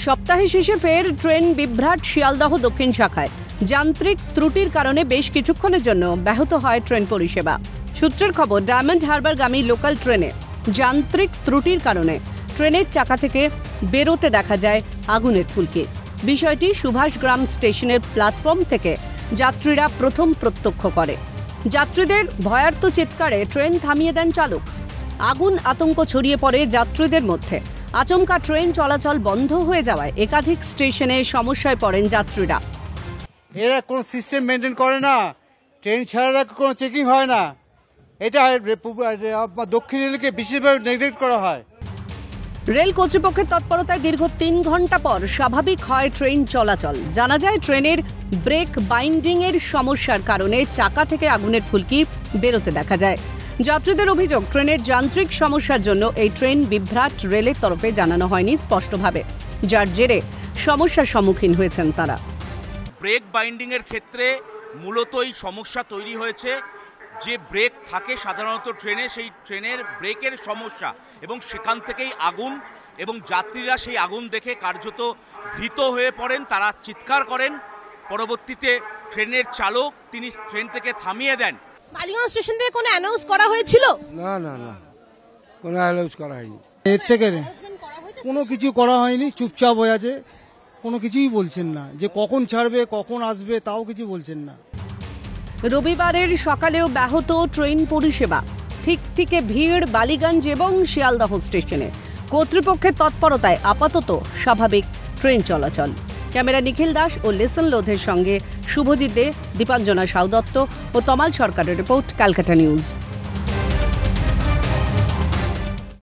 সপ্তাহে শেষে ফের ট্রেন বিভ্রাট শিয়ালদহ দক্ষিণ শাখায়। যান্ত্রিক ত্রুটির কারণে বেশ কিছুক্ষণের জন্য ব্যাহত হয় ট্রেন পরিষেবা। সূত্রের খবর, ডায়মন্ড হারবারগামী লোকাল ট্রেনে যান্ত্রিক ত্রুটির কারণে ট্রেনের চাকা থেকে বেরোতে দেখা যায় আগুনের ফুলকি। বিষয়টি সুভাষগ্রাম স্টেশনের প্ল্যাটফর্ম থেকে যাত্রীরা প্রথম প্রত্যক্ষ করে। যাত্রীদের ভয়ার্ত চিৎকারে ট্রেন থামিয়ে দেন চালক। আগুন আতঙ্ক ছড়িয়ে পড়ে যাত্রীদের মধ্যে। আচমকা ট্রেন চলাচল বন্ধ হয়ে যাওয়ায় একাধিক স্টেশনে সমস্যায় পড়েন যাত্রীরা। এরা কোনো সিস্টেম মেনটেন করে না, ট্রেন ছাড়া কোনো চেকিং হয় না। এটা দক্ষিণ রেলকে বিশেষভাবে নেগলেক্ট করা হয়। রেল কর্তৃপক্ষের তৎপরতায় দীর্ঘ 3 ঘন্টা পর স্বাভাবিক হয় ট্রেন চলাচল। জানা যায়, ট্রেনের ব্রেক বাইন্ডিং এর সমস্যার কারণে চাকা থেকে আগুনের ফুলকি বেরোতে দেখা যায়। যাত্রীদের অভিযোগ, ট্রেনের যান্ত্রিক সমস্যার জন্য এই ট্রেন বিভ্রাট রেলের তরফে জানানো হয়নি স্পষ্টভাবে, যার জেরে সমস্যার সম্মুখীন হয়েছেন তারা। ব্রেক বাইন্ডিং এর ক্ষেত্রে মূলত এই সমস্যা তৈরি হয়েছে যে ব্রেক থাকে সাধারণত ট্রেনে, সেই ট্রেনের ব্রেকের সমস্যা, এবং সেখান থেকেই আগুন, এবং যাত্রীরা সেই আগুন দেখে কার্যত ভীত হয়ে পড়েন, তারা চিৎকার করেন। পরবর্তীতে ট্রেনের চালক তিনি ট্রেন থেকে থামিয়ে দেন। মালিগঞ্জ স্টেশন থেকে কোনো অ্যানাউন্স করা হয়েছিল? না, কোনো অ্যানাউন্স করা হয়নি। এর থেকে কোনো কিছু করা হয়নি, চুপচাপ হয়ে আছে, কোনো কিছুই বলছেন না যে কখন ছাড়বে কখন আসবে, তাও কিছু বলছেন না। রবিবারের সকালেও ব্যাহত ট্রেন পরিষেবা। থেকে ভিড় বালিগঞ্জ এবং শিয়ালদহ স্টেশনে। কর্তৃপক্ষের তৎপরতায় আপাতত স্বাভাবিক ট্রেন চলাচল। ক্যামেরা নিখিল দাস ও লিসন লোধের সঙ্গে শুভজিৎ দে, দীপাঞ্জনা সাউ দত্ত ও তমাল সরকারের রিপোর্ট, ক্যালকাটা নিউজ।